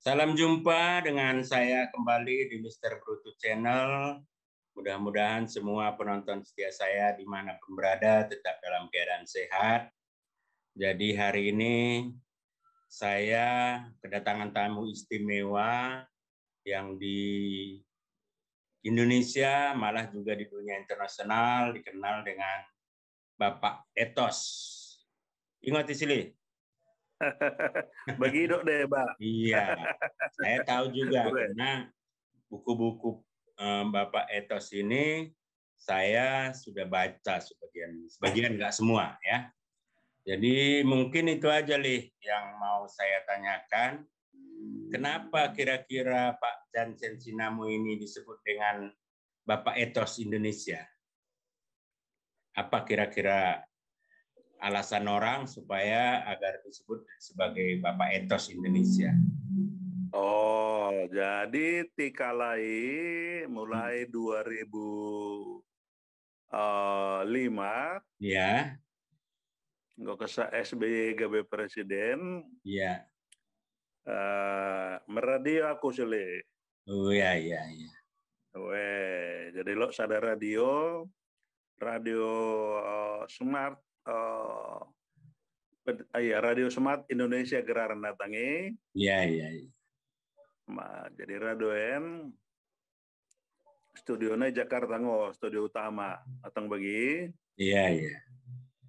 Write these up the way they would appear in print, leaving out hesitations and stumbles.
Salam jumpa dengan saya kembali di Mr. Bruto Channel. Mudah-mudahan semua penonton setia saya dimanapun berada tetap dalam keadaan sehat. Jadi hari ini saya kedatangan tamu istimewa yang di Indonesia, malah juga di dunia internasional dikenal dengan Bapak Ethos. Ingat sini. Begitu deh, Pak. Iya, saya tahu juga karena buku-buku Bapak Ethos ini saya sudah baca sebagian nggak semua ya. Jadi mungkin itu aja Lih yang mau saya tanyakan. Kenapa kira-kira Pak Jansen Sinamo ini disebut dengan Bapak Ethos Indonesia? Apa kira-kira alasan orang supaya agar disebut sebagai Bapak Ethos Indonesia? Oh, jadi Tikalai mulai 2005 Ya. nggak kesa SBY GB presiden. Ya. Meradio aku sele. Oh ya ya ya. Jadi lo sadar radio smart radio smart Indonesia geraran datangi. Iya iya. Jadi radioen studionya Jakarta studio utama datang bagi. Iya iya.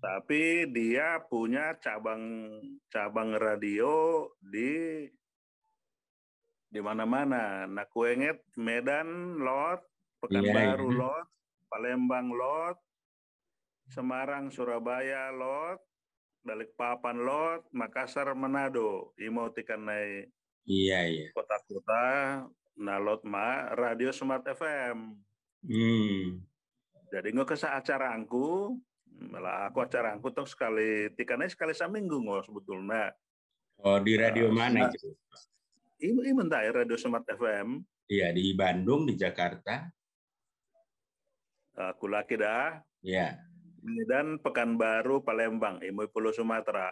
Tapi dia punya cabang radio di mana-mana. Nah, Kuenget, Medan, Lot, Pekanbaru, Iya. Lot, Palembang, Lot, Semarang, Surabaya, Lot, Balikpapan, Lot, Makassar, Manado. Imo tikan naik Iya. kota-kota, nah Lot radio Smart FM. Jadi nggak kesah acara angku, malah aku acara angku tuh sekali seminggu nggak sebetulnya. Oh di radio mana itu? Ini mentah radio Smart FM. Iya di Bandung, di Jakarta. Aku laki dah. Iya. Medan, Pekanbaru, Palembang, Pulau Sumatera.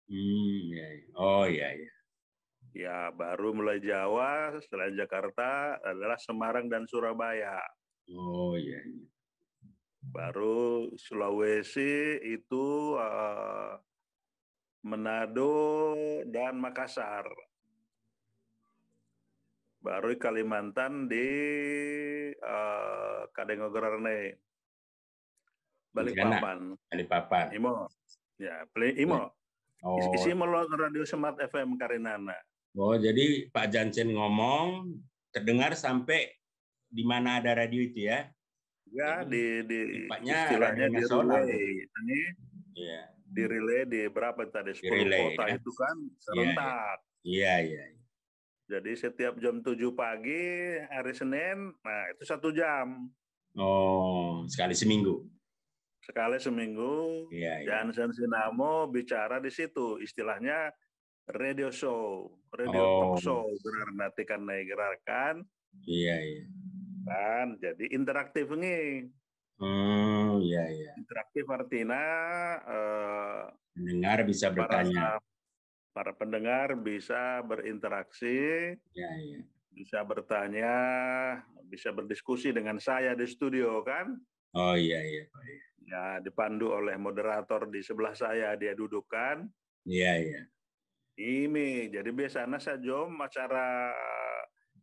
Iya. Oh iya iya. Ya baru mulai Jawa, selain Jakarta adalah Semarang dan Surabaya. Oh iya. Iya. Baru Sulawesi itu Manado dan Makassar. Baru Kalimantan di Kadengogorane, Balikpapan. Balikpapan. Imo. Ya, Imo. Oh. Isi melot radio Smart FM Karinana. Oh, jadi Pak Jansen ngomong terdengar sampai di mana ada radio itu ya? Ya, jadi, di istilahnya di relay. Ini ya. Di relay di berapa tadi 10 relay, kota ya? itu kan serentak. Iya. Jadi setiap jam 7 pagi hari Senin, nah itu 1 jam. Oh, sekali seminggu. Sekali seminggu. Iya. Jansen Sinamo bicara di situ, istilahnya radio show, talk show, gerakan gerakan. Iya. Kan, jadi interaktif nih. Iya. Interaktif artinya pendengar bisa bertanya. Para pendengar bisa berinteraksi, Iya. bisa bertanya, bisa berdiskusi dengan saya di studio kan? Oh iya. Ya, dipandu oleh moderator di sebelah saya, dia dudukkan. Iya. Ini, jadi biasanya saya jom acara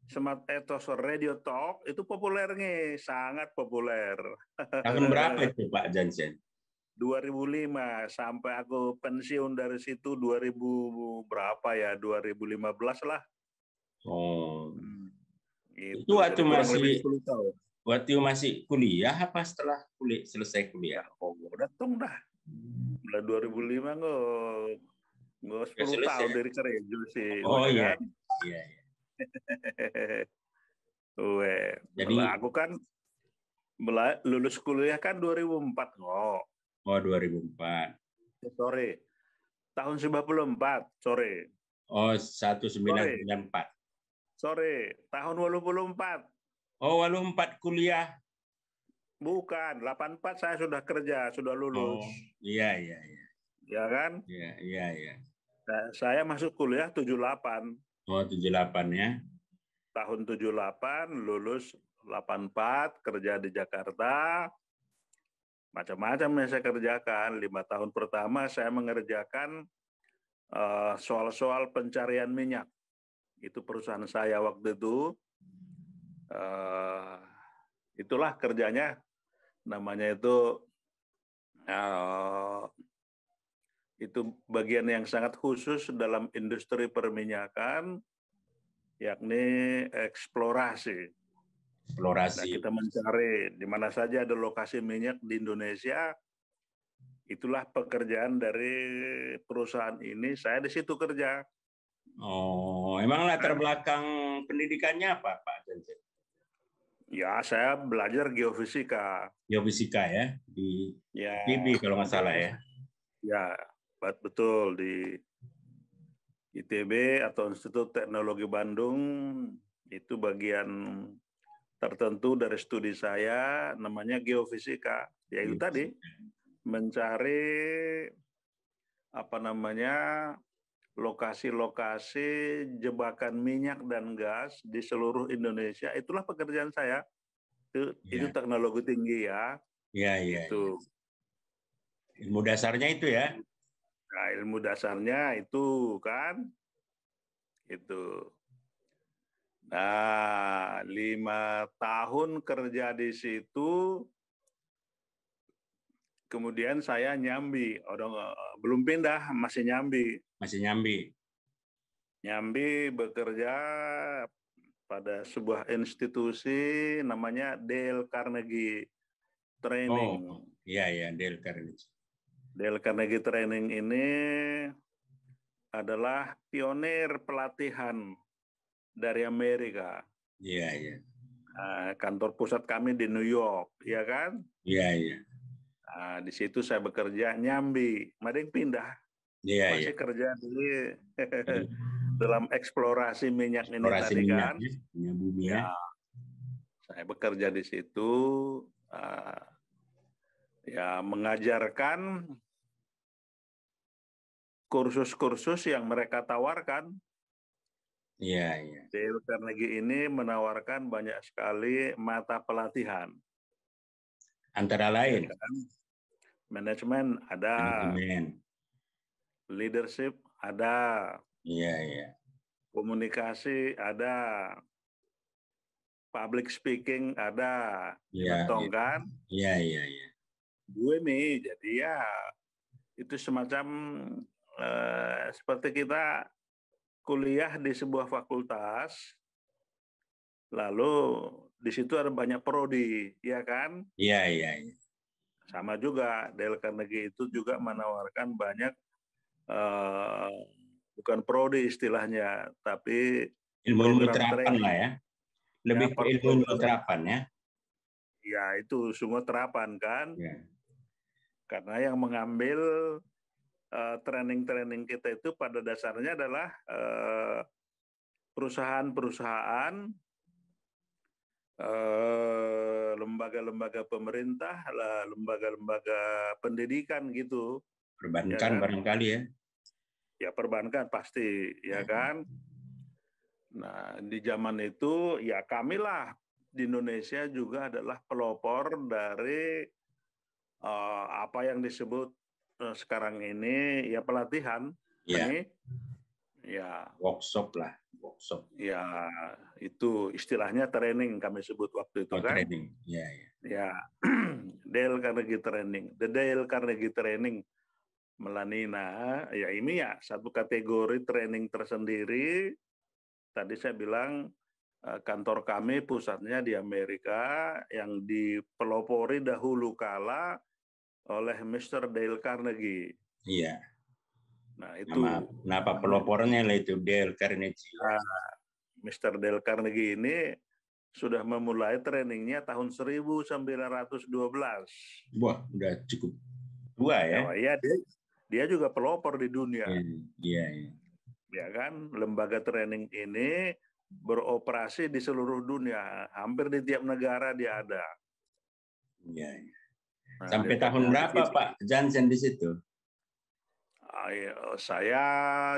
Smart Ethos Radio Talk itu populer nih, sangat populer. Tahun berapa itu Pak Jansen? 2005 sampai aku pensiun dari situ 2000 berapa ya, 2015 lah. Oh. Gitu. Itu waktu masih kuliah apa setelah selesai kuliah? Oh, datang dah. Mulai 2005 nggak 10 tahun dari kerja sih. Oh iya. Kan? Iya. Jadi aku kan lulus kuliah kan 2004 kok. Oh 2004. Sore. Tahun 94 sore. Oh 1994. Sore. Tahun 84. Oh 84 kuliah. Bukan, 84 saya sudah kerja, sudah lulus. Oh, iya. Ya kan? Iya. Nah, saya masuk kuliah 78. Oh, 78 ya. Tahun 78, lulus 84, kerja di Jakarta. Macam-macam yang saya kerjakan. 5 tahun pertama saya mengerjakan soal-soal pencarian minyak. Itu perusahaan saya waktu itu. Itulah kerjanya. Namanya itu bagian yang sangat khusus dalam industri perminyakan, yakni eksplorasi. Nah, kita mencari di mana saja ada lokasi minyak di Indonesia. Itulah pekerjaan dari perusahaan ini. Saya di situ kerja. Oh, emang latar belakang pendidikannya apa, Pak Jansen? Ya, saya belajar geofisika. Geofisika ya, di ITB kalau nggak salah ya. Ya, betul, di ITB atau Institut Teknologi Bandung. Itu bagian tertentu dari studi saya, namanya geofisika. Yaitu tadi mencari lokasi-lokasi jebakan minyak dan gas di seluruh Indonesia. Itulah pekerjaan saya. Itu teknologi tinggi ya. Iya. Itu. Ilmu dasarnya itu ya. Nah, ilmu dasarnya itu kan. Itu. Nah, 5 tahun kerja di situ. Kemudian saya nyambi, belum pindah, masih nyambi. Masih nyambi. Nyambi bekerja pada sebuah institusi namanya Dale Carnegie Training. Oh, iya, Dale Carnegie. Dale Carnegie Training ini adalah pionir pelatihan dari Amerika. Iya. Kantor pusat kami di New York, ya kan? Iya. Nah, di situ saya bekerja nyambi, mading pindah. Masih kerja di dalam eksplorasi minyak ini tadi kan. Minyak bumi ya. Saya bekerja di situ, mengajarkan kursus-kursus yang mereka tawarkan. Iya. Dale Carnegie ini menawarkan banyak sekali mata pelatihan. Antara lain. Manajemen ada. Leadership ada. Iya. Komunikasi ada. Public speaking ada. Iya. Kan? Iya. Gue nih, jadi ya itu semacam seperti kita kuliah di sebuah fakultas, lalu di situ ada banyak prodi, ya kan? Iya. Sama juga, Dale Carnegie itu juga menawarkan banyak, bukan prodi istilahnya, tapi ilmu terapan lah ya. Lebih ke ilmu terapan ya. Ya, itu semua terapan kan? Ya. Karena yang mengambil training-training kita itu pada dasarnya adalah perusahaan-perusahaan, lembaga-lembaga pemerintah, lembaga-lembaga pendidikan gitu. Perbankan ya kan? Barangkali ya. Ya perbankan pasti, ya kan. Nah di zaman itu ya kamilah di Indonesia juga adalah pelopor dari apa yang disebut sekarang ini ya pelatihan. Ya. Ya. Workshop. Ya, itu istilahnya training kami sebut waktu itu kan. Training. Ya. Ya, Dale Carnegie Training. The Dale Carnegie Training Melanina, ya ini ya satu kategori training tersendiri. Tadi saya bilang kantor kami pusatnya di Amerika yang dipelopori dahulu kala oleh Mr. Dale Carnegie. Iya. Nah, itu kenapa pelopornya lah itu Dale Carnegie. Mr. Dale Carnegie ini sudah memulai trainingnya tahun 1912. Wah, udah cukup tua ya. Ya, dia juga pelopor di dunia. Iya. Ya kan, lembaga training ini beroperasi di seluruh dunia, hampir di tiap negara dia ada. Iya. Sampai tahun berapa Pak Jansen di situ? Saya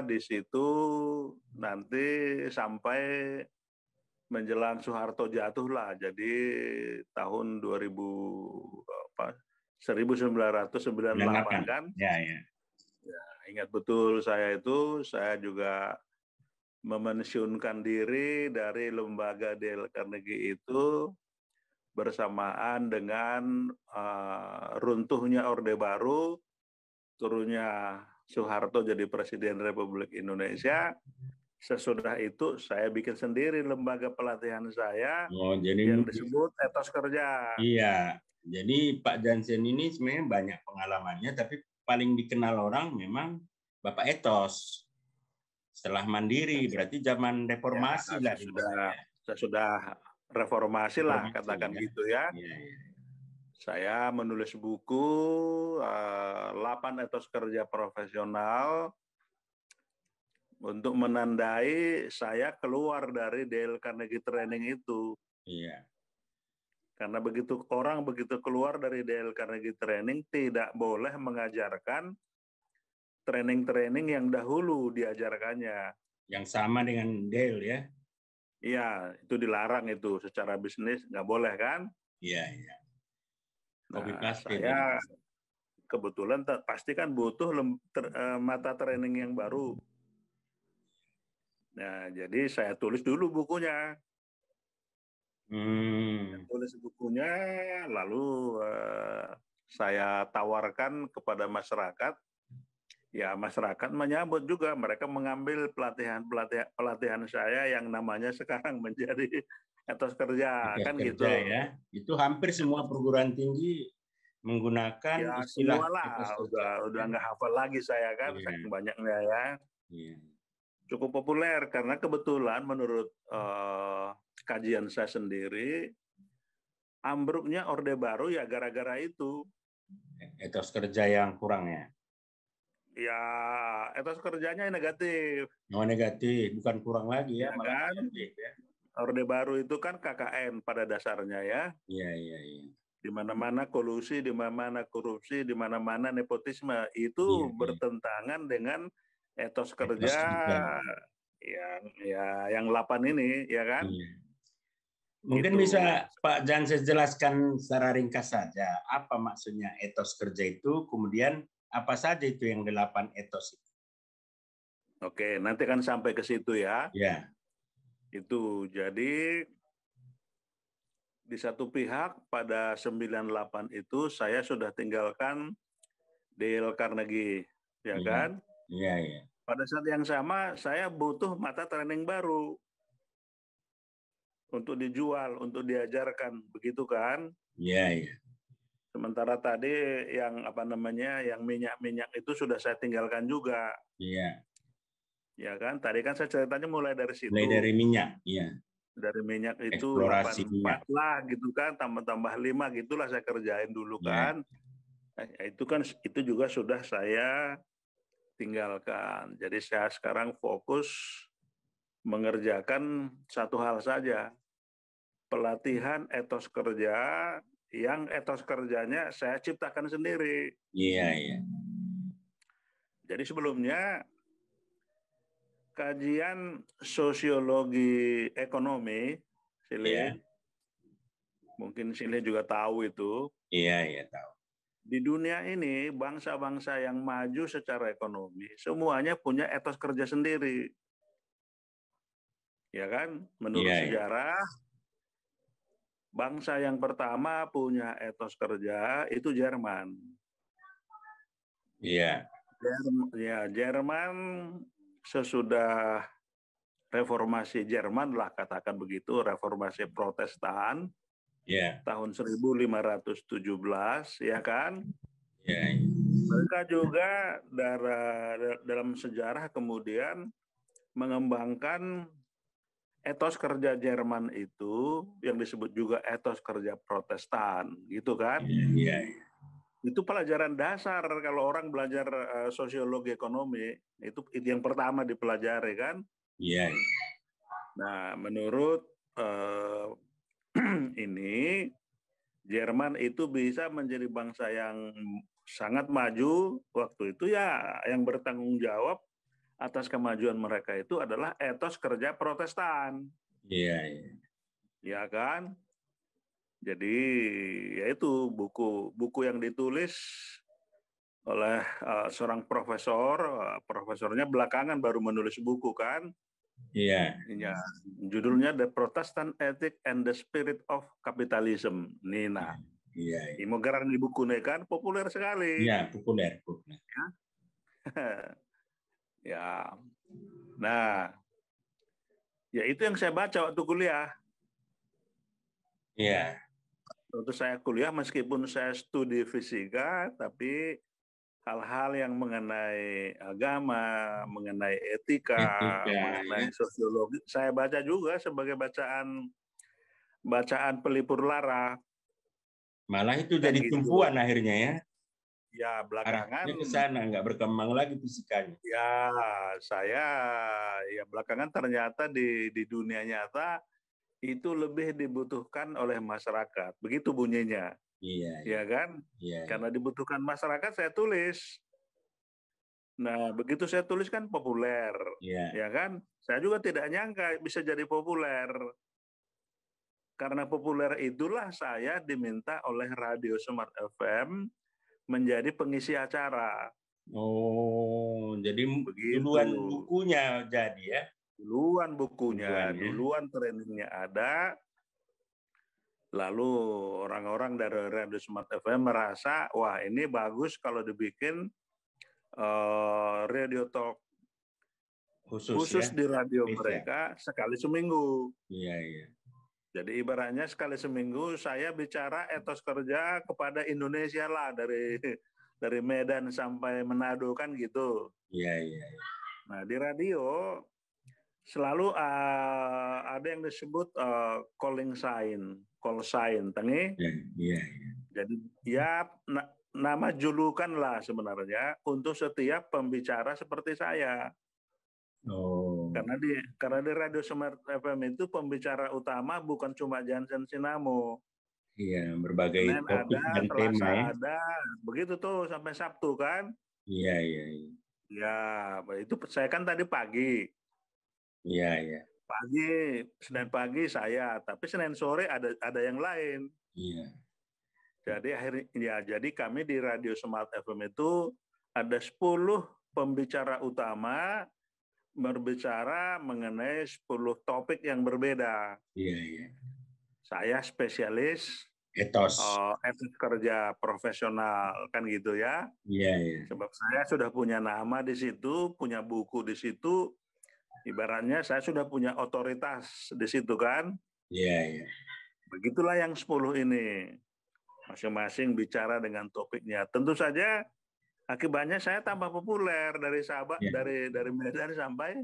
di situ nanti sampai menjelang Soeharto jatuh lah. Jadi tahun 1998 98. kan. Ya, ya. Ya, ingat betul saya juga memensiunkan diri dari lembaga Dale Carnegie itu bersamaan dengan runtuhnya Orde Baru, turunnya Soeharto jadi Presiden Republik Indonesia. Sesudah itu saya bikin sendiri lembaga pelatihan saya Oh, jadi yang disebut Etos Kerja. iya. Jadi Pak Jansen ini sebenarnya banyak pengalamannya, tapi paling dikenal orang memang Bapak Etos. Setelah mandiri, berarti zaman reformasi lah. Sesudah reformasi lah, katakan ya. gitu ya. Iya, iya. Saya menulis buku 8 etos kerja profesional untuk menandai saya keluar dari Dale Carnegie Training itu. Iya. Karena orang begitu keluar dari Dale Carnegie Training tidak boleh mengajarkan training-training yang dahulu diajarkannya. Yang sama dengan Dale ya? Iya, itu dilarang itu secara bisnis, nggak boleh kan? Iya, iya. Nah, saya kebetulan pasti kan butuh mata training yang baru. Nah, jadi saya tulis dulu bukunya. Tulis bukunya, lalu saya tawarkan kepada masyarakat. Ya, masyarakat menyambut juga. Mereka mengambil pelatihan saya yang namanya sekarang menjadi etos kerja, etos kan kerja, gitu. Ya. Itu hampir semua perguruan tinggi menggunakan ya, istilah semua lah. Udah nggak hafal lagi saya kan, saking banyaknya ya. Iya. Cukup populer karena kebetulan menurut kajian saya sendiri, ambruknya Orde Baru ya gara-gara itu. Etos kerja yang kurang ya? Ya, etos kerjanya negatif. Oh, negatif, bukan kurang lagi ya, malah kan? negatif ya. Orde Baru itu kan KKN pada dasarnya ya. Iya, iya, iya. Di mana-mana kolusi, di mana-mana korupsi, di mana-mana nepotisme. Itu bertentangan dengan etos kerja yang 8 ini, ya kan? Iya. Mungkin bisa Pak Jansen jelaskan secara ringkas saja apa maksudnya etos kerja itu, kemudian apa saja itu yang 8 etos itu. Oke, nanti kan sampai ke situ ya. Ya. Itu jadi di satu pihak pada 98 itu saya sudah tinggalkan Dale Carnegie, ya kan? Iya, iya. Pada saat yang sama saya butuh mata training baru untuk dijual, untuk diajarkan, begitu kan? Iya, iya. Sementara tadi yang yang minyak-minyak itu sudah saya tinggalkan juga. Iya. Ya kan? Tadi kan saya ceritanya mulai dari situ. Mulai dari minyak, iya. Dari minyak itu eksplorasi 84 minyak lah gitu kan, tambah-tambah 5 gitulah saya kerjain dulu kan. Itu juga sudah saya tinggalkan. Jadi saya sekarang fokus mengerjakan satu hal saja. Pelatihan etos kerja yang etos kerjanya saya ciptakan sendiri. Iya, iya. Jadi sebelumnya kajian sosiologi ekonomi, Silih, mungkin Silih juga tahu itu. Iya, iya tahu. Di dunia ini bangsa-bangsa yang maju secara ekonomi semuanya punya etos kerja sendiri. Ya kan? Menurut sejarah, bangsa yang pertama punya etos kerja itu Jerman. Iya. Jerman sesudah reformasi Jerman lah, katakan begitu, reformasi Protestan. Tahun 1517, ya kan? Mereka juga dalam sejarah kemudian mengembangkan etos kerja Jerman itu yang disebut juga etos kerja Protestan, gitu kan? Iya. Itu pelajaran dasar kalau orang belajar sosiologi ekonomi, itu yang pertama dipelajari kan? Iya. Nah, menurut ini Jerman itu bisa menjadi bangsa yang sangat maju waktu itu ya, yang bertanggung jawab atas kemajuan mereka itu adalah etos kerja Protestan. Iya, iya. Ya kan? Jadi ya itu buku yang ditulis oleh seorang profesor, profesornya belakangan baru menulis buku kan. Iya. Ya, judulnya The Protestant Ethic and the Spirit of Capitalism. Nina. Iya, iya. Imo garang di buku ini kan populer sekali. Iya, populer. Ya. Nah, ya itu yang saya baca waktu kuliah. Iya. Waktu saya kuliah meskipun saya studi fisika, tapi hal-hal yang mengenai agama, mengenai etika, mengenai Ya. sosiologi, saya baca juga sebagai bacaan pelipur lara. Malah itu Kan jadi gitu. tumpuan akhirnya ya. Ya belakangan arahnya ke sana, nggak berkembang lagi fisikanya. Ya saya ya belakangan ternyata di dunia nyata itu lebih dibutuhkan oleh masyarakat. Begitu bunyinya. Iya, Ya kan? iya. Karena dibutuhkan masyarakat saya tulis. Nah, begitu saya tulis kan populer. Iya. Ya kan? Saya juga tidak nyangka bisa jadi populer. Karena populer itulah saya diminta oleh Radio Smart FM menjadi pengisi acara. Oh, jadi Begitu. duluan bukunya jadi ya? Duluan bukunya, duluan trainingnya ada. Lalu orang-orang dari Radio Smart FM merasa, wah ini bagus kalau dibikin radio talk khusus ya? di radio Bisa. mereka sekali seminggu. Iya, iya. Jadi ibaratnya sekali seminggu saya bicara etos kerja kepada Indonesia lah, dari Medan sampai Manado kan gitu. Iya, iya. Nah di radio selalu ada yang disebut calling sign, call sign, tangi. Iya, iya. Jadi ya nama julukan lah sebenarnya untuk setiap pembicara seperti saya. Oh. Karena di Radio Smart FM itu pembicara utama bukan cuma Jansen Sinamo. Iya, berbagai Senin topik ada, dan tema Selasa ya. ada, begitu tuh sampai Sabtu kan? Iya, iya, iya. Ya, itu saya kan tadi pagi. Iya, iya. Pagi, Senin pagi saya, tapi Senin sore ada yang lain. Iya. Jadi kami di Radio Smart FM itu ada 10 pembicara utama berbicara mengenai 10 topik yang berbeda. Iya, iya. Saya spesialis etos kerja profesional kan gitu ya. Iya, iya. Sebab saya sudah punya nama di situ, punya buku di situ. Ibaratnya saya sudah punya otoritas di situ kan. Iya, iya. Begitulah yang 10 ini. Masing-masing bicara dengan topiknya. Tentu saja akibatnya saya tambah populer dari Sabah, ya. dari Medan sampai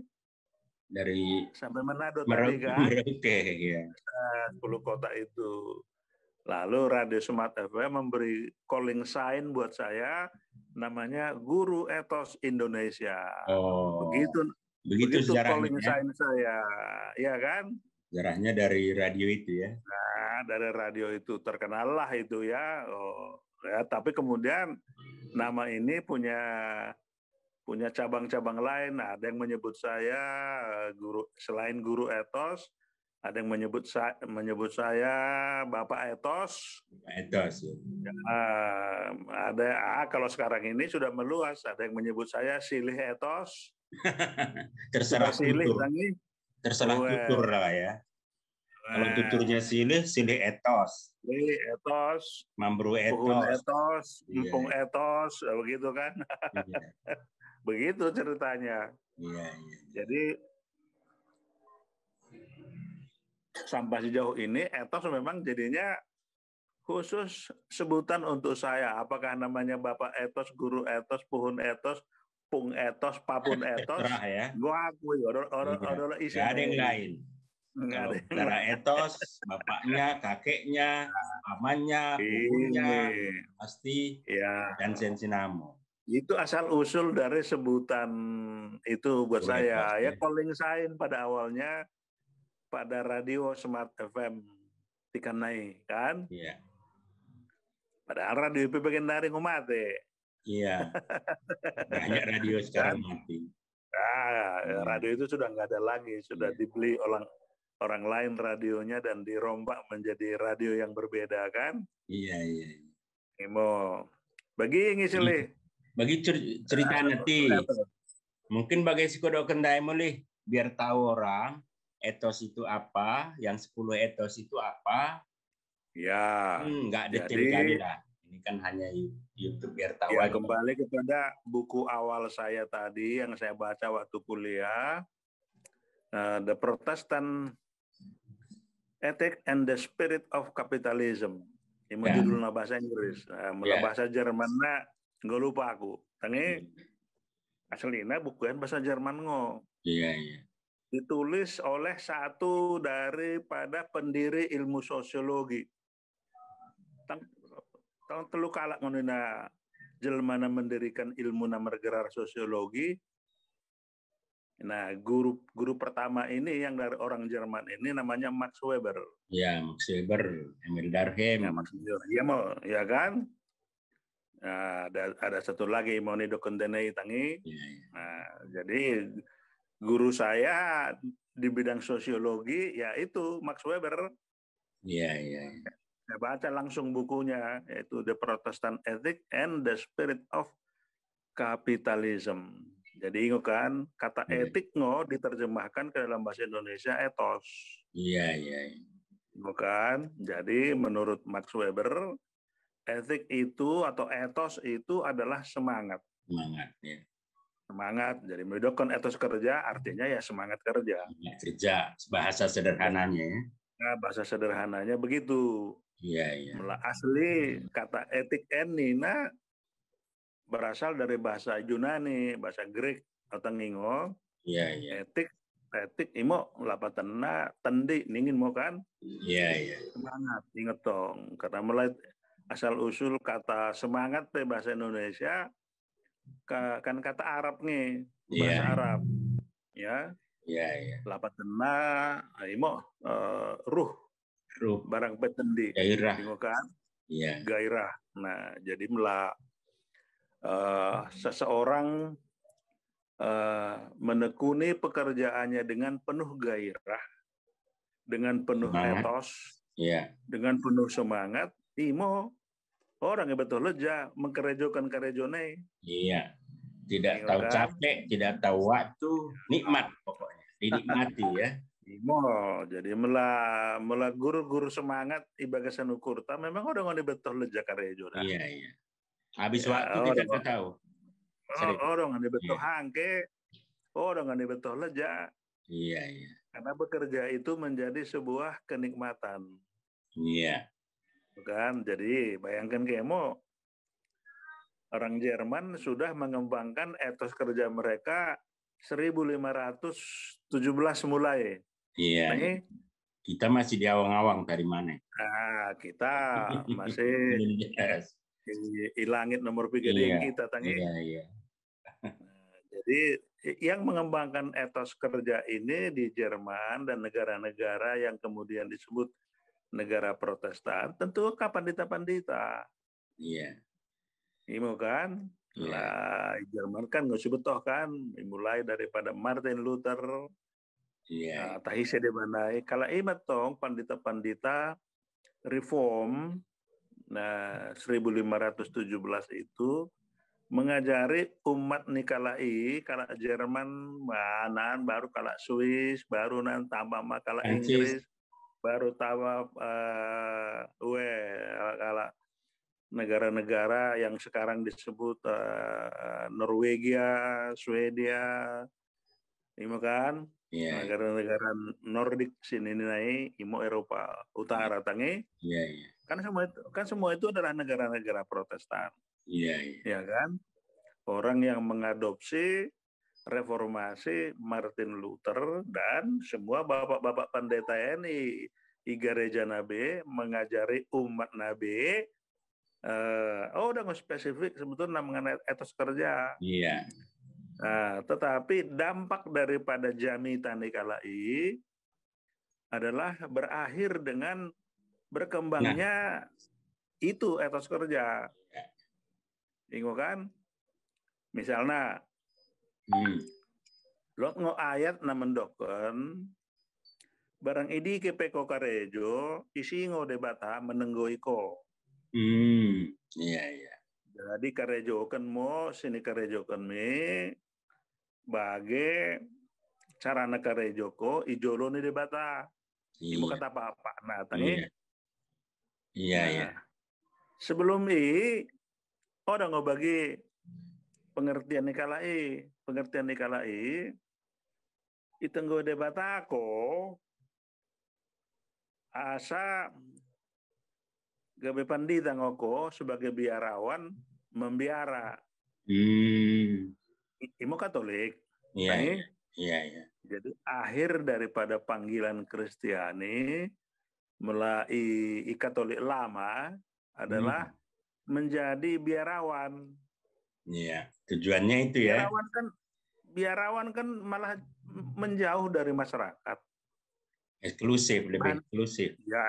Manado tadi kan. Merauke, ya. 10 kota itu. Lalu Radio Smart FM memberi calling sign buat saya, namanya Guru Etos Indonesia. Oh, begitu calling sign saya, ya kan? Sejarahnya dari radio itu ya? Nah, dari radio itu terkenal lah itu ya. Ya, tapi kemudian nama ini punya cabang-cabang lain. Nah, ada yang menyebut saya selain Guru Etos, ada yang menyebut saya Bapak Etos. Bapak Etos. Ya. Ada kalau sekarang ini sudah meluas. Ada yang menyebut saya Silih Etos. Terserah Silih tutur. Terserah tutur lah ya. Kalau tuturnya Silih Etos. Silih Etos. Mambru Etos. Puhun Etos. Empung Etos. Begitu kan. Iya. Begitu ceritanya. Iya, iya. Jadi sampai sejauh ini etos memang jadinya khusus sebutan untuk saya. Apakah namanya Bapak Etos, Guru Etos, Puhun Etos, Pung Etos, Papun Etos? Terserah ya. Gua akui orang Gak ada yang lain. Kalau bicara etos, bapaknya, kakeknya, pamannya, pupunya, pasti Jansen Sinamo. Itu asal usul dari sebutan itu buat saya. Ya calling sign pada awalnya pada Radio Smart FM Tikanai kan? Iya. Padahal radio PPG dari ngomate. Iya, banyak radio sekarang Kan? mati. Radio itu sudah nggak ada lagi, sudah Iya. dibeli orang lain radionya dan dirombak menjadi radio yang berbeda kan? Iya, iya. Imo, bagi ngisili. Bagi cerita nanti, mungkin bagi sikodo kendai mulih biar tahu orang etos itu apa, yang 10 etos itu apa. Ya, Nggak detail jadi kali lah. Ini kan hanya YouTube biar tahu ya aja. kembali kepada buku awal saya tadi yang saya baca waktu kuliah, The Protestant Ethic and the Spirit of Capitalism. Ini Ya. judulnya bahasa Inggris. Ya. Bahasa Jermannya nggak lupa aku. Tangi aslinya buku bahasa Jerman ngo. Iya, iya. Ditulis oleh satu daripada pendiri ilmu sosiologi. Tahun telu kalak ngonina jelmana mendirikan ilmu nama gerar sosiologi. Nah, guru pertama ini yang dari orang Jerman ini namanya Max Weber. Ya, Max Weber, Emil Durkheim. Ya, Max Weber. Ya mau, ya kan? Nah, ada satu lagi mau nidokondenei tangi. Ya, ya. Nah, jadi guru saya di bidang sosiologi yaitu Max Weber. Iya, iya. Saya baca langsung bukunya yaitu The Protestant Ethic and the Spirit of Capitalism. Jadi ingat kan kata etik diterjemahkan ke dalam bahasa Indonesia etos. Iya, iya. Ingat kan? Jadi menurut Max Weber etik itu atau etos itu adalah semangat. Semangat, ya. Semangat. Jadi menunjukkan etos kerja artinya ya semangat kerja. Semangat kerja, bahasa sederhananya ya. Nah, bahasa sederhananya begitu. Iya, iya. Asli kata etik ini berasal dari bahasa Yunani, bahasa Greek atau ngingo. Iya, iya. Etik imo lapatena tendi ningin mau kan? Iya, iya. Semangat, inget dong. Karena mulai asal usul kata semangat di bahasa Indonesia kan kata Arab nih, bahasa Arab. Ya. Iya, iya. Lapatena imo ruh barang petendi. Gairah. Kan? Iya. Gairah. Nah, jadi seseorang menekuni pekerjaannya dengan penuh gairah, dengan penuh etos, dengan penuh semangat, imo orang yang betul leja mengkerejokan karejone. Iya, tidak tahu capek, tidak tahu waktu, nikmat pokoknya, dinikmati ya. Imo, jadi mela guru-guru semangat ibagasan ukurta memang orang yang betul leja karejona. Iya, iya. Habis waktu tidak tahu. Orang yang betul hangke, orang yang betul leja. Iya, iya. Karena bekerja itu menjadi sebuah kenikmatan. Iya. Bukan? Jadi bayangkan kemo, orang Jerman sudah mengembangkan etos kerja mereka 1517 mulai. Iya. Nah, kita masih di awang-awang dari mana? Nah, kita masih di langit nomor 3 kita tangi. Iya, iya. Jadi yang mengembangkan etos kerja ini di Jerman dan negara-negara yang kemudian disebut negara Protestan, tentu pandita-pandita. Iya. Ini kan, lah Jerman kan nggak sebut toh kan, mulai daripada Martin Luther, tahise de manai. Kalau imat tong pandita-pandita reform, nah 1517 itu mengajari umat nikalai kala Jerman manan baru kala Swiss baru nan tambah kala Inggris baru tambah kala negara-negara yang sekarang disebut Norwegia, Swedia, ini kan negara-negara Nordik sini naik imo Eropa Utara tangi. Kan semua itu adalah negara-negara Protestan. Ya kan? Orang yang mengadopsi reformasi Martin Luther dan semua bapak-bapak pendeta ini di gereja Nabi mengajari umat Nabi udah nggak spesifik sebetulnya mengenai etos kerja. Iya. Nah, tetapi dampak daripada jamitan nikalai adalah berakhir dengan berkembangnya itu etos kerja. Ingo kan? Misalnya, lo ngo ayat na mendoken, barang idi ke peko karejo, isi ngo debata menenggo iko. Iya, iya. Jadi karejo kan mo, sini karejo kan me, bage carana karejo ko, ijolo ni debata. Imo Iya. kata apa-apa. Nah, tangi. Iya. Iya, iya. Nah, sebelum ini, orang ngo bagi pengertian nikalai, itenggo debata ko, asa gabe pandita ngoko sebagai biarawan membiara. Imo Katolik. Iya, Tangi. iya. Iya, iya. Jadi akhir daripada panggilan Kristiani melalui Katolik lama adalah menjadi biarawan. Iya, tujuannya itu ya. Biarawan kan malah menjauh dari masyarakat. Eksklusif, lebih eksklusif. Ya,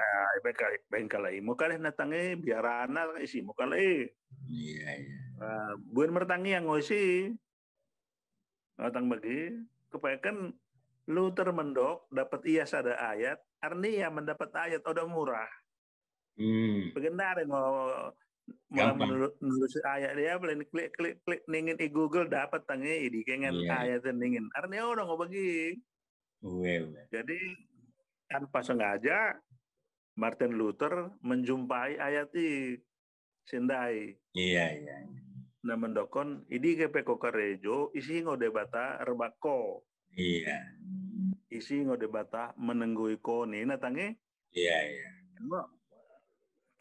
bengkalai. Mo kalih natangi biarana isi mo kalih. Iya, iya. Bukan mertangi yang ngosi. Matang bagi kepayakan Luther mendok dapat ias ada ayat, artinya mendapat ayat udah murah. Begendare mau menulis ayat dia boleh klik ningin di Google dapat tangi di kengen ayat ningin. Artinya udah nggak bagi. Jadi tanpa sengaja Martin Luther menjumpai ayat ini sindai. Iya, iya. Nah mendokon idi kepeko karejo isi ngodebata rebako. Iya. Isi ngodebata menenggui koni natangi. Iya, iya.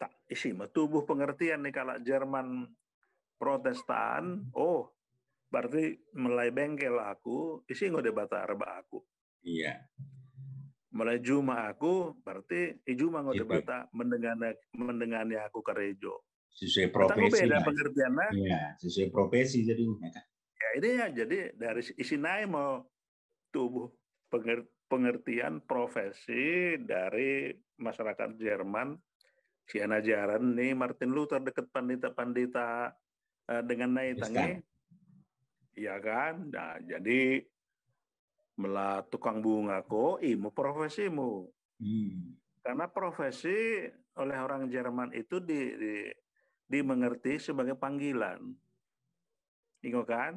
Tak isi tubuh pengertian nih kalau Jerman Protestan, oh berarti mulai bengkel aku, isi ngodebata reba aku. Iya. Mulai Juma aku, berarti Juma ngodebata mendengani aku karejo. Sesuai profesi. Beda pengertiannya. Iya, sesuai profesi jadinya. Ya ini ya, jadi dari isi naik mau tubuh pengertian profesi dari masyarakat Jerman. Sian ajaran nih Martin Luther dekat pandita-pandita dengan naik tangi. Iya kan? Nah, jadi melah tukang bunga ko imu profesimu. Karena profesi oleh orang Jerman itu dimengerti sebagai panggilan. Ingat kan?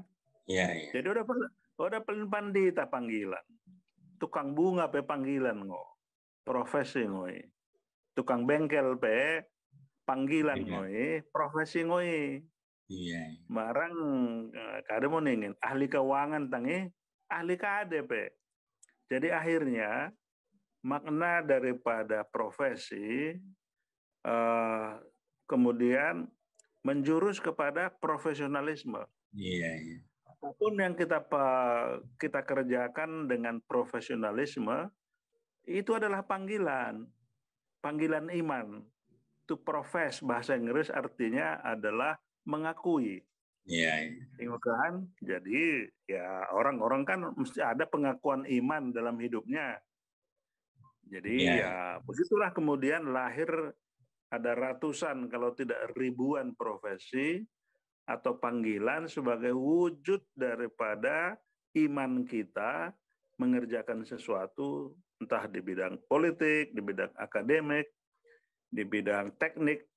Iya, iya. Jadi udah pandita panggilan. Tukang bunga pe panggilan ngo. Profesi ngoi. Tukang bengkel pe panggilan ngoi, profesi ngoi. Iya. Marang kade mau ningin ahli keuangan tangi, ahli KDP. Jadi akhirnya makna daripada profesi kemudian menjurus kepada profesionalisme. Iya, iya. Apapun yang kita kerjakan dengan profesionalisme itu adalah panggilan iman. To profess bahasa Inggris artinya adalah mengakui. Iya. Kan? Jadi ya orang-orang kan mesti ada pengakuan iman dalam hidupnya. Jadi ya begitulah kemudian lahir ada ratusan kalau tidak ribuan profesi atau panggilan sebagai wujud daripada iman kita mengerjakan sesuatu entah di bidang politik, di bidang akademik, di bidang teknik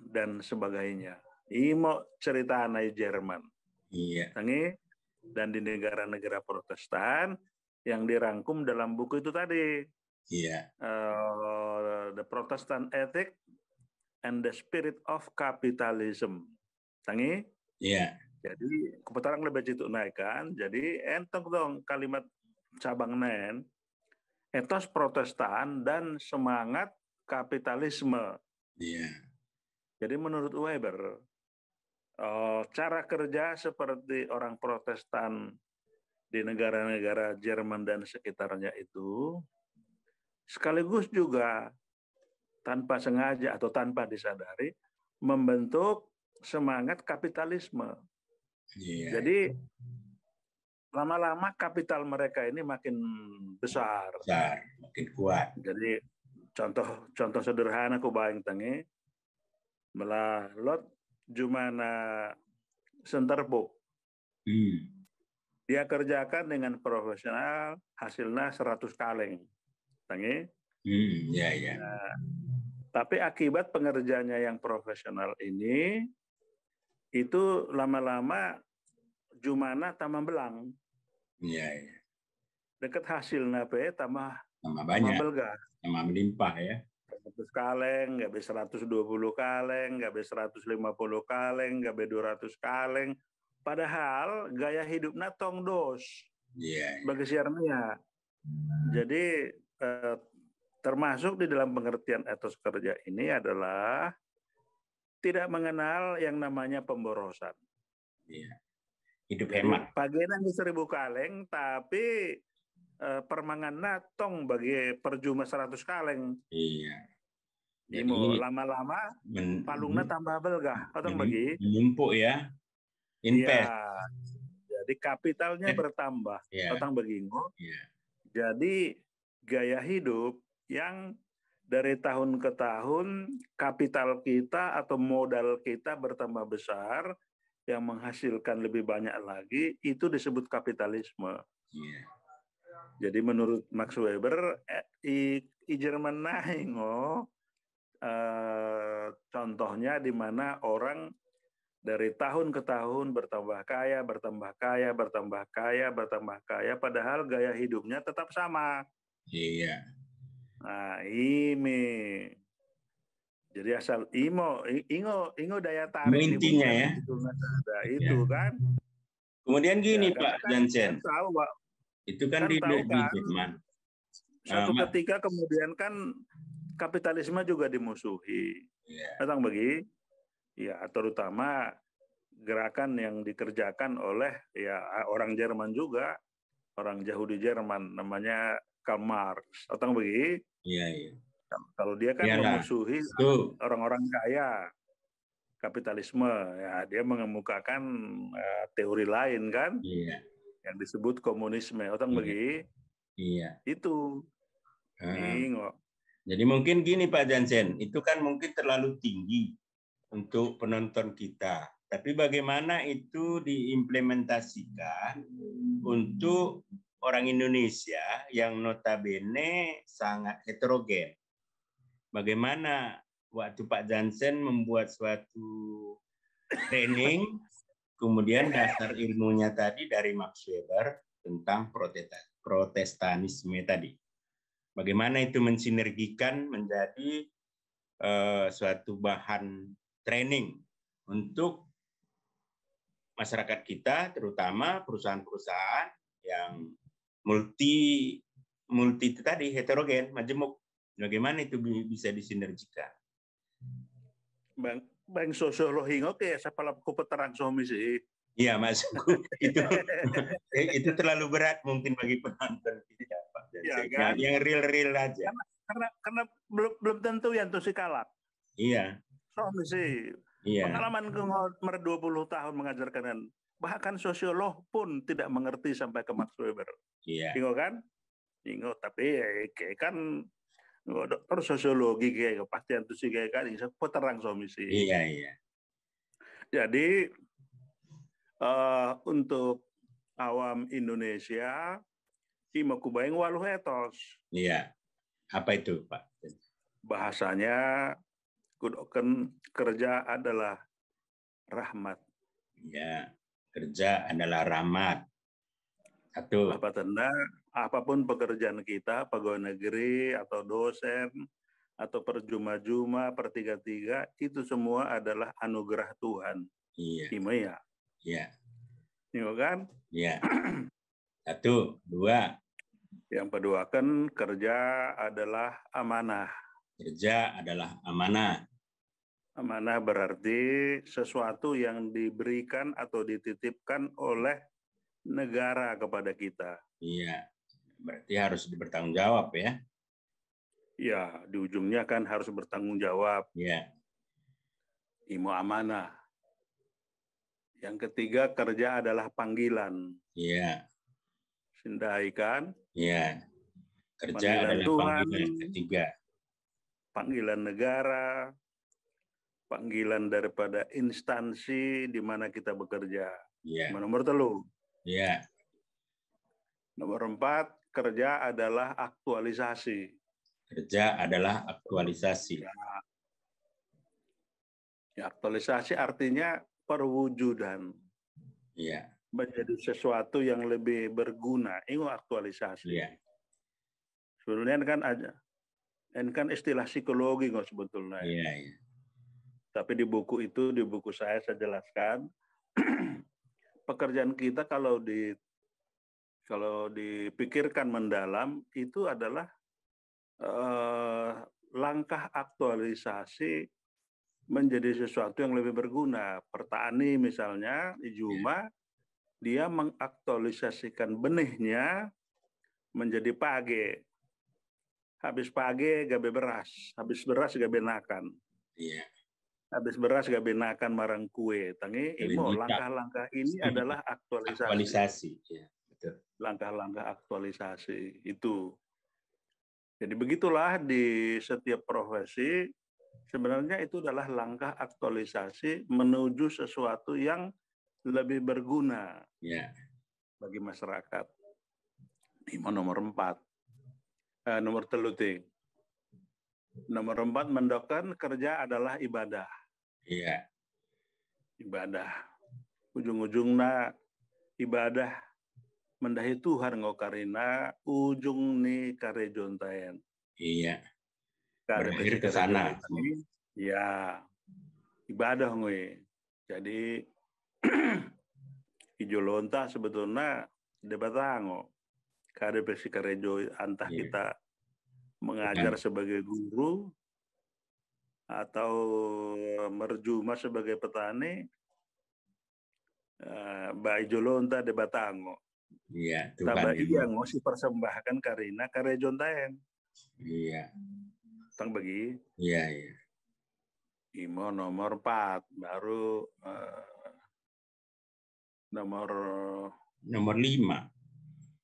dan sebagainya. Ini mau cerita anak Jerman. Iya. Dan di negara-negara Protestan yang dirangkum dalam buku itu tadi. Iya. The Protestant Ethic and the Spirit of Capitalism. Tangi? Iya. Jadi kebetulan lebih itu naik kan. Jadi entok dong kalimat cabang nen. Etos Protestan dan semangat kapitalisme. Iya. Jadi menurut Weber, cara kerja seperti orang Protestan di negara-negara Jerman dan sekitarnya itu sekaligus juga tanpa sengaja atau tanpa disadari membentuk semangat kapitalisme. Iya. Jadi lama-lama kapital mereka ini makin besar, makin kuat. Jadi contoh sederhana aku bayang tangi, melah lot jumana senterpuk. Hmm. Dia kerjakan dengan profesional, hasilnya 100 kaleng. Tangi? Ya, ya. Nah, tapi akibat pengerjanya yang profesional ini, itu lama-lama jumana tambah belang. Iya, ya. Dekat hasilnya tambah Banyak, belga. tambah melimpah ya. 100 kaleng, nggak bisa 120 kaleng, nggak bisa 150 kaleng, nggak bisa 200 kaleng. Padahal gaya hidupnya tongdos. Iya. Bagi siarnya. Jadi termasuk di dalam pengertian etos kerja ini adalah tidak mengenal yang namanya pemborosan. Iya. Hidup Jadi hemat. paginan di 1000 kaleng, tapi permanganna tong bagi perjuma 100 kaleng. Iya. Imo Jadi lama-lama palungnya tambah belgah, atau bagi? menumpuk ya. Iya. Invest. Jadi kapitalnya bertambah, Iya. atau begingo. Iya. Jadi gaya hidup yang dari tahun ke tahun kapital kita atau modal kita bertambah besar yang menghasilkan lebih banyak lagi, itu disebut kapitalisme. Iya. Jadi menurut Max Weber, i Jerman contohnya di mana orang dari tahun ke tahun bertambah kaya, bertambah kaya, bertambah kaya, bertambah kaya, padahal gaya hidupnya tetap sama. Iya. Nah, ini. Jadi asal ingo daya tarik di Intinya bumi ya. itu kan. Kemudian gini Ya, Pak kan Jansen. tahu, Pak. Itu kan Kan di tahu kan. Jerman. Satu ketika kemudian kan kapitalisme juga dimusuhi. Datang bagi ya terutama gerakan yang dikerjakan oleh ya orang Jerman juga, orang Yahudi Jerman namanya Karl Marx. Datang bagi. Iya, iya. Kalau dia kan memusuhi orang-orang kaya, kapitalisme, ya dia mengemukakan teori lain kan, yang disebut komunisme. Otang bagi, itu. Jadi mungkin gini Pak Jansen, itu kan mungkin terlalu tinggi untuk penonton kita. Tapi bagaimana itu diimplementasikan untuk orang Indonesia yang notabene sangat heterogen. Bagaimana waktu Pak Jansen membuat suatu training, kemudian dasar ilmunya tadi dari Max Weber tentang protestanisme tadi. Bagaimana itu mensinergikan menjadi suatu bahan training untuk masyarakat kita, terutama perusahaan-perusahaan yang multi itu tadi heterogen, majemuk. Bagaimana itu bisa disinergikan? Bang sosiologi oke, saya pala peterang suami sih. Iya, maksudku itu terlalu berat mungkin bagi penonton kita, Pak. Ya, kan? Yang real aja. Karena belum tentu yang tuh si kalak. Iya. Suami sih. Iya. Pengalaman 20 tahun mengajarkan, bahkan sosiolog pun tidak mengerti sampai ke Max Weber. Iya. Ingo kan? Ingo, tapi kan dokter sosiologi kayak kepastian tuh sih kayak kan, peterang suami sih. Iya, iya. Jadi untuk awam Indonesia, ima kubayang waluh etos. Iya. Apa itu, Pak? Bahasanya kudoken kerja adalah rahmat. Ya, kerja adalah rahmat. Satu. Apa tanda apapun pekerjaan kita, pegawai negeri atau dosen atau perjuma-juma, pertiga-tiga, itu semua adalah anugerah Tuhan. Iya. Ima ya. Iya. Iya kan? Iya. Satu, dua. Yang kedua kan kerja adalah amanah. Kerja adalah amanah. Amanah berarti sesuatu yang diberikan atau dititipkan oleh negara kepada kita. Iya, berarti harus bertanggung jawab ya. Ya, di ujungnya kan harus bertanggung jawab. Iya. Imo amanah. Yang ketiga kerja adalah panggilan. Iya. Sindai kan? Iya. Kerja panggilan adalah Tuhan, panggilan ketiga. Panggilan negara, panggilan daripada instansi di mana kita bekerja. Iya. Nomor 3. Iya. Nomor 4, kerja adalah aktualisasi. Kerja adalah aktualisasi. Ya, aktualisasi artinya perwujudan. Iya. Menjadi sesuatu yang lebih berguna. Itu aktualisasi. Iya. Sebenarnya kan istilah psikologi kok sebetulnya. Iya, iya. Tapi di buku itu, di buku saya jelaskan, pekerjaan kita kalau dipikirkan mendalam itu adalah langkah aktualisasi menjadi sesuatu yang lebih berguna. Petani misalnya di Juma, dia mengaktualisasikan benihnya menjadi page. Habis page gabe beras, habis beras gabe nakan. Iya. Habis beras gabe nakan marang kue. Tangi imo langkah-langkah ini adalah aktualisasi. Aktualisasi, ya, betul. Langkah-langkah aktualisasi itu. Jadi begitulah di setiap profesi sebenarnya itu adalah langkah aktualisasi menuju sesuatu yang lebih berguna bagi masyarakat. Ini nomor 4. Nomor 3. Nomor 4, mendokan kerja adalah ibadah. Iya. Ibadah. Ujung-ujungnya ibadah mendahi Tuhan ngokarina ujung ni karejontaen. Iya. Berakhir ke sana. Ya, ibadah ngoy. Jadi ijo lonta sebetulnya debatango. Kade besi karejo antah kita mengajar sebagai guru atau merjuma sebagai petani, ba ijo lonta debatango. Iya, Taba iya ngosi persembahkan karina karejo taen. Iya. Tang bagi. Iya, iya. Imo nomor 4, baru nomor 5.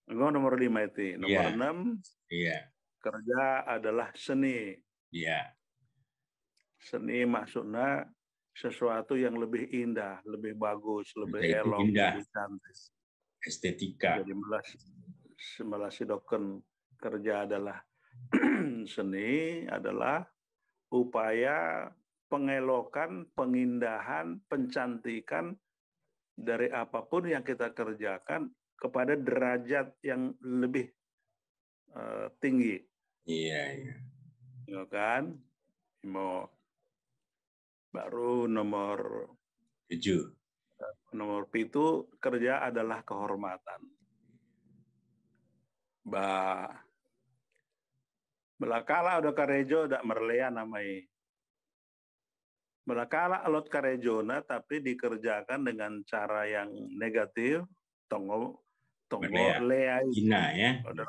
Nomor 5 itu. Nomor 6. Iya. Kerja adalah seni. Iya. Seni maksudnya sesuatu yang lebih indah, lebih bagus, lebih elok, indah. lebih cantik. Estetika. Jadi melasidoken kerja adalah seni adalah upaya pengelokan, pengindahan, pencantikan dari apapun yang kita kerjakan kepada derajat yang lebih tinggi. Iya, iya. Ya kan? Baru nomor 7. Nomor 7, kerja adalah kehormatan. Belakala udah karejo dak merlea namai. Belakala alot karejona tapi dikerjakan dengan cara yang negatif, tonggo lea Cina ya. Ada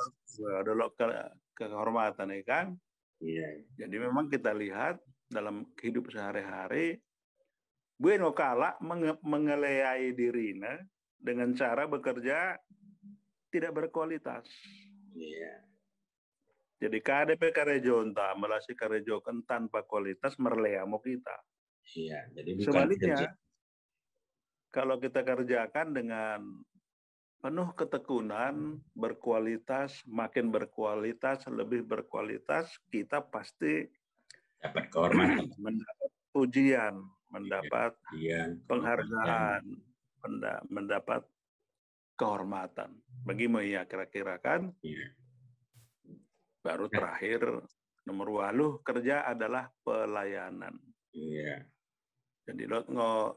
kehormatan ya kan? Iya. Jadi memang kita lihat dalam hidup sehari-hari Bueno kala mengeleai dirinya dengan cara bekerja tidak berkualitas. Iya. Jadi KDP karejonta melasi karejokan tanpa kualitas merlea mau kita. Iya, jadi bukan sebaliknya kerja. Kalau kita kerjakan dengan penuh ketekunan, berkualitas, makin berkualitas, lebih berkualitas, kita pasti dapat kehormatan, mendapat pujian, mendapat penghargaan, mendapat kehormatan. Bagaimana ya kira-kira kan? Iya. Baru terakhir nomor 8, kerja adalah pelayanan. Iya. Jadi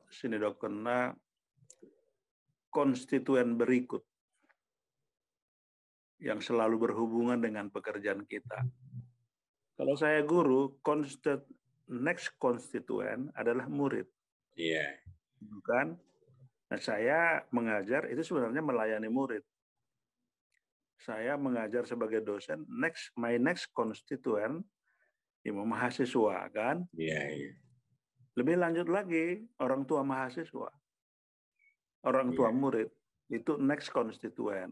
sini kena konstituen berikut yang selalu berhubungan dengan pekerjaan kita. Kalau saya guru, next konstituen adalah murid. Iya. Bukan? Nah, saya mengajar itu sebenarnya melayani murid. Saya mengajar sebagai dosen, my next konstituen, mahasiswa kan? Iya, iya. Lebih lanjut lagi, orang tua mahasiswa. Orang tua murid, itu next konstituen.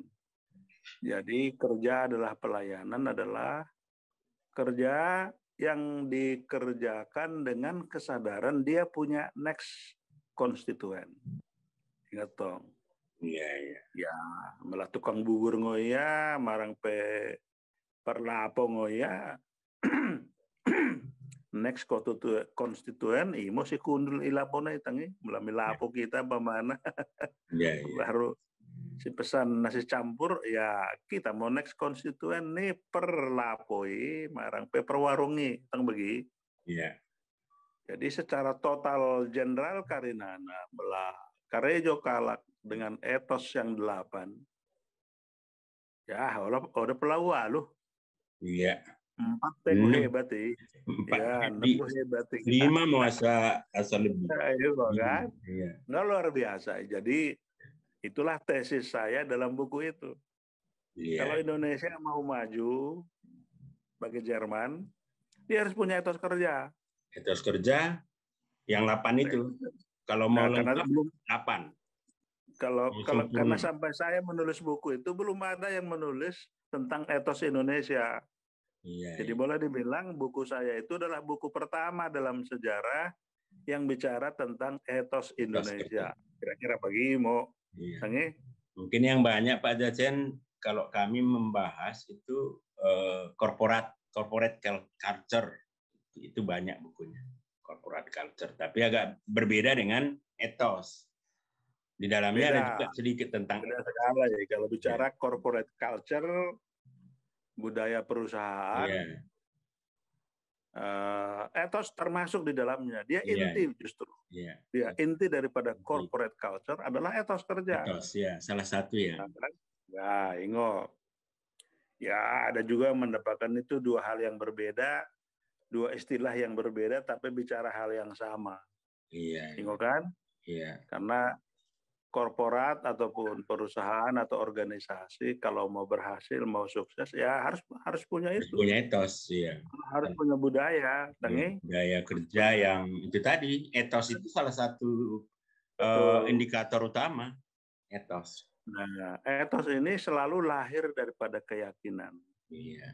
Jadi kerja adalah pelayanan adalah kerja yang dikerjakan dengan kesadaran dia punya next konstituen. Ingat dong. Iya, iya. Ya, malah tukang bubur ngoya, marang pe perlapo ngoya. Next konstituen, imo si kundul ilapona itangi, mulai lapo kita bagaimana. Iya, iya. Baru si pesan nasi campur, ya kita mau next konstituen nih perlapoi, marang pe perwarungi, tang begi. Iya. Jadi secara total jenderal Karinana belah Karejo Kalak dengan etos yang 8. Ya, udah pelawa loh. Iya. 4 teguh 6. hebat ya. 4 Ya, lebih. 6 hebat. 5 mau asal lebih. Iya, kan? Iya. Nggak luar biasa. Jadi itulah tesis saya dalam buku itu. Iya. Kalau Indonesia mau maju bagi Jerman, dia harus punya etos kerja. Etos kerja yang 8 itu. Kalau mau lengkap 8. Karena sampai saya menulis buku itu belum ada yang menulis tentang etos Indonesia. Iya, Jadi iya. boleh dibilang buku saya itu adalah buku pertama dalam sejarah yang bicara tentang etos Indonesia. Kira-kira bagaimana? Iya. Mungkin yang banyak Pak Jajen, kalau kami membahas itu corporate culture, itu banyak bukunya, corporate culture. Tapi agak berbeda dengan etos. Di dalamnya ada juga sedikit tentang beda sekali ya. Kalau bicara corporate culture, budaya perusahaan, etos termasuk di dalamnya. Dia inti justru. Dia inti daripada corporate culture adalah etos kerja. Etos, ya, salah satu ya. Ya, ingat. Ya, ada juga mendapatkan itu dua hal yang berbeda, dua istilah yang berbeda, tapi bicara hal yang sama. Iya. Ingat kan? Iya. Karena korporat ataupun perusahaan atau organisasi kalau mau berhasil, mau sukses, ya harus punya itu. Harus punya etos, ya. Harus punya budaya, budaya kerja yang itu tadi. Etos itu salah satu indikator utama, etos. Nah, etos ini selalu lahir daripada keyakinan. Iya.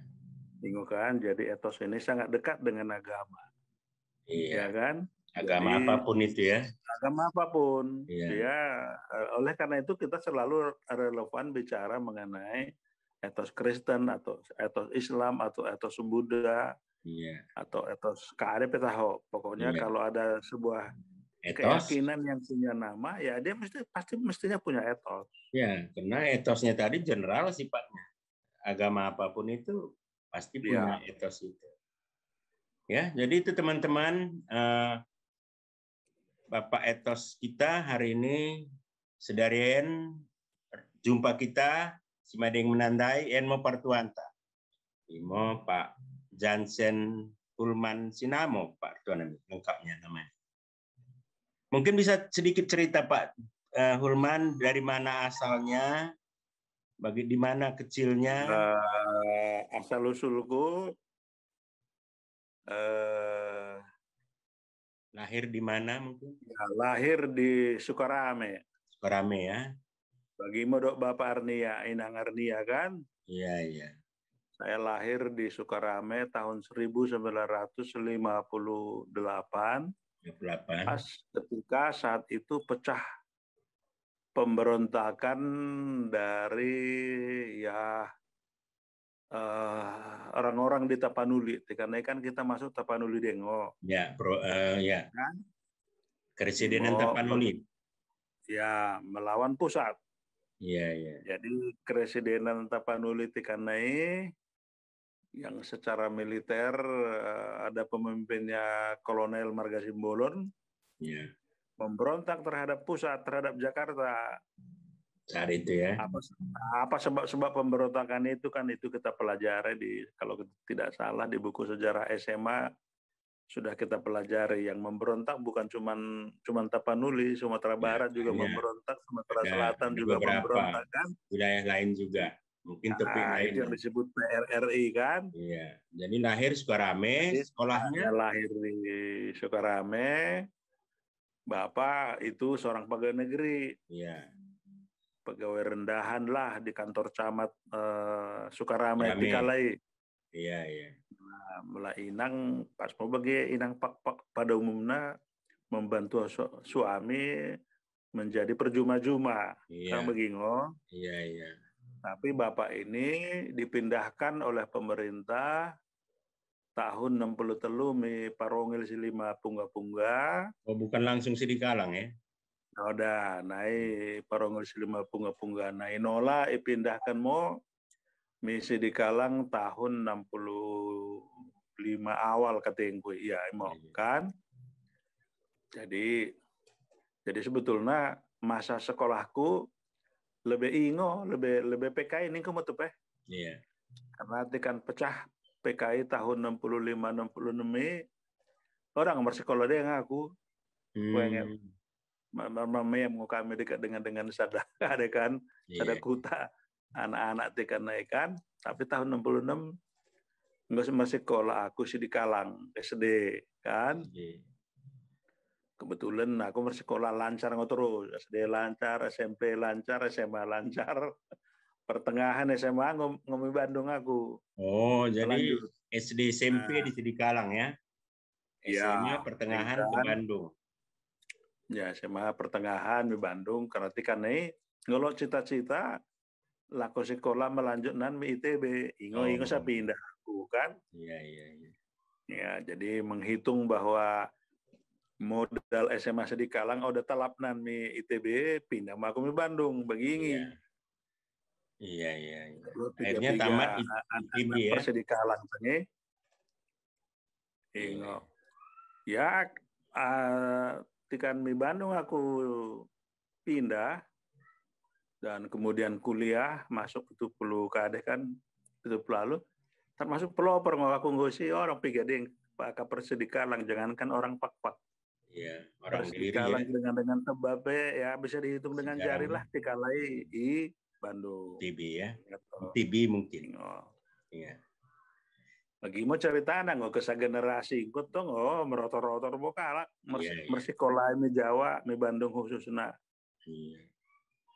Bingung kan? Jadi etos ini sangat dekat dengan agama. Iya. Ya kan? Agama apapun itu ya. Agama apapun. Iya. Ya, oleh karena itu kita selalu relevan bicara mengenai etos Kristen atau etos Islam atau etos Buddha. Iya. Atau etos KARP tahu. Pokoknya kalau ada sebuah etos, keyakinan yang punya nama, ya dia pasti mestinya punya etos. Ya, karena etosnya tadi general sifatnya. Agama apapun itu pasti punya etos itu. Ya, jadi itu teman-teman, Bapak etos kita hari ini sedarien jumpa kita simadeng menandai enmo partuanta. Imo Pak Jansen Ulman Sinamo, Pak Tuan lengkapnya namanya. Mungkin bisa sedikit cerita Pak Hulman, dari mana asalnya, di mana kecilnya? Asal usulku lahir di mana mungkin? Ya, lahir di Sukarame. Sukarame ya. Bagi modok Bapak Arnia, Inang Arnia kan? Iya, iya. Saya lahir di Sukarame tahun 1958. Pas ketika saat itu pecah pemberontakan dari orang-orang di Tapanuli, karena kan kita masuk Tapanuli Dengo. Ya, ya. Kan? Keresidenan Tapanuli. Ya, melawan pusat. Iya, iya. Jadi Keresidenan Tapanuli Tikanai yang secara militer ada pemimpinnya Kolonel Marga Simbolon. Iya. Memberontak terhadap pusat, terhadap Jakarta. Saat itu ya. Apa sebab pemberontakan itu kan itu kita pelajari kalau tidak salah di buku sejarah SMA sudah kita pelajari. Yang memberontak bukan cuman Tapanuli, Sumatera Barat juga memberontak, Sumatera Selatan juga memberontak kan. Wilayah lain juga. Mungkin topik lain. Itu yang disebut PRRI kan. Iya. Jadi lahir Sukarame, sekolahnya lahir di Sukarame. Bapak itu seorang pegawai negeri. Iya. Pegawai rendahan lah di kantor camat Sukarame Tikalai. Iya, iya. mulai inang pas mau bagi inang pak pada umumnya membantu suami menjadi perjuma-juma. Iya. Kan begingo. Iya, iya. Tapi bapak ini dipindahkan oleh pemerintah tahun 63 mi parongil silima pungga-pungga. Oh, bukan langsung Sidikalang ya? Udah naik parongil silima pungga-pungga naik nola ipindahkan mo misi di Kalang tahun 65 awal katanya gue. Iya, mau kan. Jadi sebetulnya masa sekolahku lebih ingo, lebih PKI ini kamu tuh Iya. Karena kan pecah PKI tahun 65 66 orang bersekolah dia ngaku. Pengen mama yang mau kami dekat dengan sada ada kan, sada kuta anak-anak tekan naikan, tapi tahun 66 nggak masih sekolah aku sih di Kalang SD kan. Kebetulan aku bersekolah lancar terus, SD lancar, SMP lancar, SMA lancar, pertengahan SMA ngomong Bandung aku. Oh, jadi Lanjut. SD SMP di Sidikalang ya? SMA Ya, pertengahan ke Bandung. Ya, SMA pertengahan di Bandung, karena nih kalau cita-cita laku sekolah melanjutkan di ITB, ingo saya pindah aku kan. Iya, iya, iya. Ya, jadi menghitung bahwa modal SMA Sidikalang udah telapnan mi ITB, pindah aku mi Bandung begini. Iya, iya, iya. Akhirnya tamat ITB ya. Sidikalang ini. Ingo. Ya, tikan mi Bandung aku pindah dan kemudian kuliah masuk itu perlu kadeh kan itu lalu termasuk pelopor aku ngosi orang pigading Pak Persidikalang jangankan orang pak. Iya, orang Persidikalang diri ya. dengan tebabe ya bisa dihitung dengan jari lah dikalai di Bandung. ITB ya. ITB mungkin. Iya. Lagi mau cerita nggak kesah generasi ikut tuh merotor-rotor bokala mersikolah mi Jawa mi Bandung khususnya. Iya.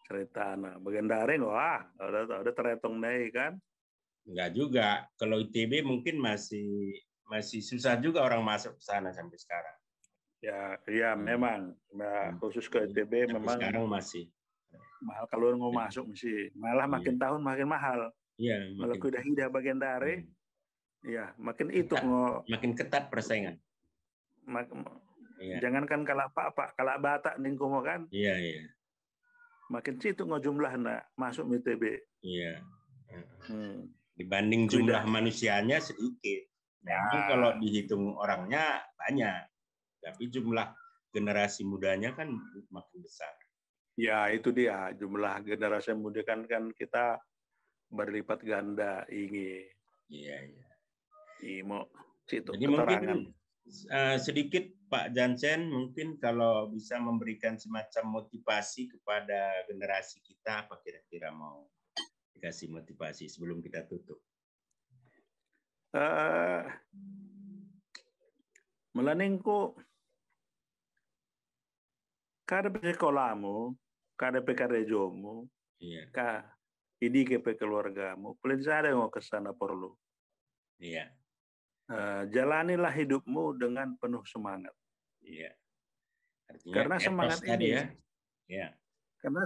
Cerita bagian daring wah udah terhitung nih kan. Enggak juga. Kalau ITB mungkin masih susah juga orang masuk ke sana sampai sekarang. Ya memang. Nah, khusus ke ITB sampai memang sekarang masih mahal kalau mau masuk mesti malah makin tahun makin mahal. Iya, malah udah hidah bagian daring. Ya, makin itu makin ketat persaingan. Jangankan kalak pak kalak batak ning komo kan. Iya, iya. Makin situ jumlahnya masuk ITB. Iya. Dibanding jumlah manusianya sedikit. Memang kalau dihitung orangnya banyak, tapi jumlah generasi mudanya kan makin besar. Ya itu dia jumlah generasi muda kan kita berlipat ganda ini. Iya, iya. Imo situ jadi keterangan. Mungkin sedikit Pak Jansen mungkin kalau bisa memberikan semacam motivasi kepada generasi kita, apa kira-kira mau dikasih motivasi sebelum kita tutup? Melaningku kada sekolahmu, kada pekerjamu, ka idi ke keluargamu, paling ada yang mau kesana perlu. Iya. Jalanilah hidupmu dengan penuh semangat. Iya. Artinya karena semangat ini ya. Iya. Karena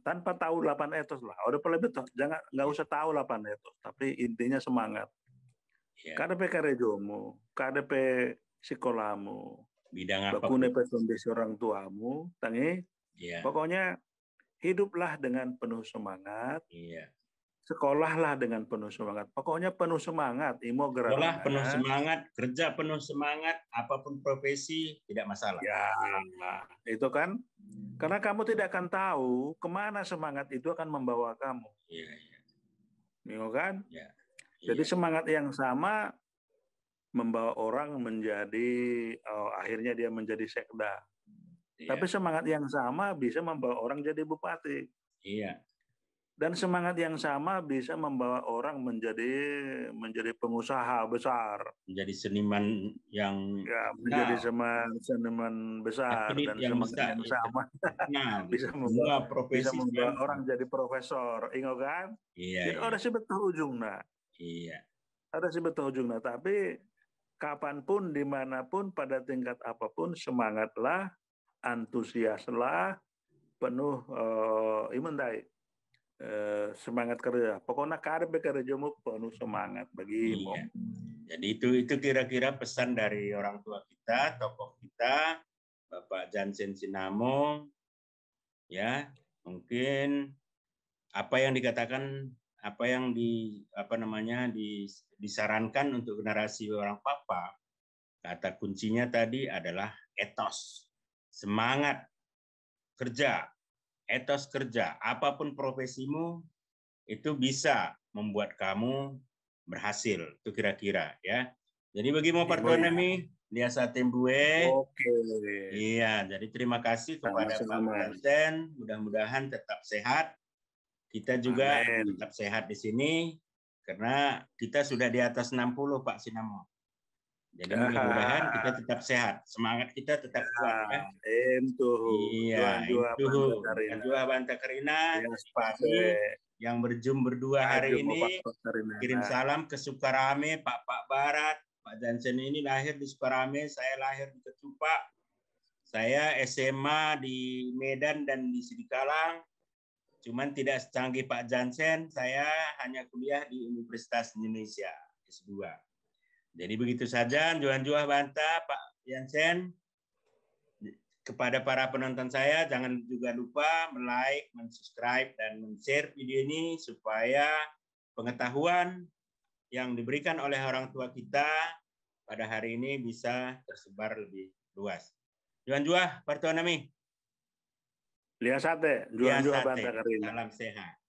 tanpa tahu 8 etos lah. Udah paling betul, nggak usah tahu 8 etos, tapi intinya semangat. Kada pe karejomu, kada pe sekolahmu, bidang apa? Bakune pe kondisi orang tuamu, tangi. Pokoknya hiduplah dengan penuh semangat. Iya. Sekolahlah dengan penuh semangat. Pokoknya penuh semangat. Sekolah penuh semangat, kerja penuh semangat, apapun profesi tidak masalah. Ya, itu kan. Karena kamu tidak akan tahu kemana semangat itu akan membawa kamu. Iya, iya. Bingung kan? Ya. Jadi semangat yang sama membawa orang menjadi, akhirnya dia menjadi sekda. Iya. Tapi semangat yang sama bisa membawa orang jadi bupati. Iya. Dan semangat yang sama bisa membawa orang menjadi pengusaha besar. Menjadi seniman yang menjadi seniman besar dan semangat yang sama bisa membawa orang jadi profesor, ingat kan? Iya. Jadi orang sebetulnya ujungnya. Iya. ada sih betul ujungnya. Tapi kapanpun, dimanapun, pada tingkat apapun, semangatlah, antusiaslah, penuh semangat kerja. Pokoknya karbe kerjamu penuh semangat bagimu. Iya. Jadi itu kira-kira pesan dari orang tua kita, tokoh kita, Bapak Jansen Sinamo. Ya, mungkin apa yang dikatakan, apa yang disarankan untuk generasi orang papa, kata kuncinya tadi adalah etos, semangat kerja, etos kerja. Apapun profesimu, itu bisa membuat kamu berhasil. Itu kira-kira ya. Jadi bagimu Partonemi, biasa Tembue. Oke. Iya, jadi terima kasih kepada Pak Jansen. Mudah-mudahan tetap sehat. Kita juga tetap sehat di sini karena kita sudah di atas 60 Pak Sinamo. Jadi mudah-mudahan kita tetap sehat. Semangat kita tetap kuat ya. Iya, itu Juha Banta Karina. Yang berjum berdua hari ini kirim salam ke Sukarame, Pak Barat. Pak Jansen ini lahir di Sukarame, saya lahir di Kecupa. Saya SMA di Medan dan di Sidikalang. Cuman tidak secanggih Pak Jansen, saya hanya kuliah di Universitas Indonesia, S2. Jadi begitu saja, Juhan Banta, Pak Jansen. Kepada para penonton saya, jangan juga lupa like, subscribe, dan share video ini supaya pengetahuan yang diberikan oleh orang tua kita pada hari ini bisa tersebar lebih luas. Juhan Partonemi. Lihat sate, Juhan Banta Karina. Salam sehat.